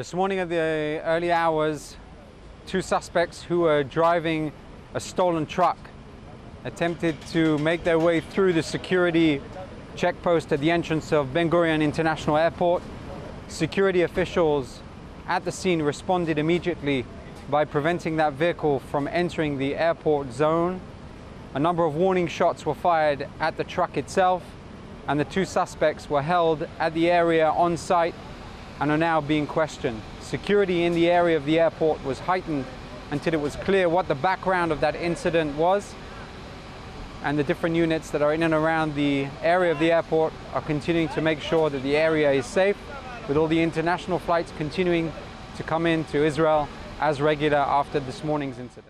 This morning at the early hours, two suspects who were driving a stolen truck attempted to make their way through the security checkpost at the entrance of Ben Gurion International Airport. Security officials at the scene responded immediately by preventing that vehicle from entering the airport zone. A number of warning shots were fired at the truck itself, and the two suspects were held at the area on site and are now being questioned. Security in the area of the airport was heightened until it was clear what the background of that incident was, and the different units that are in and around the area of the airport are continuing to make sure that the area is safe, with all the international flights continuing to come into Israel as regular after this morning's incident.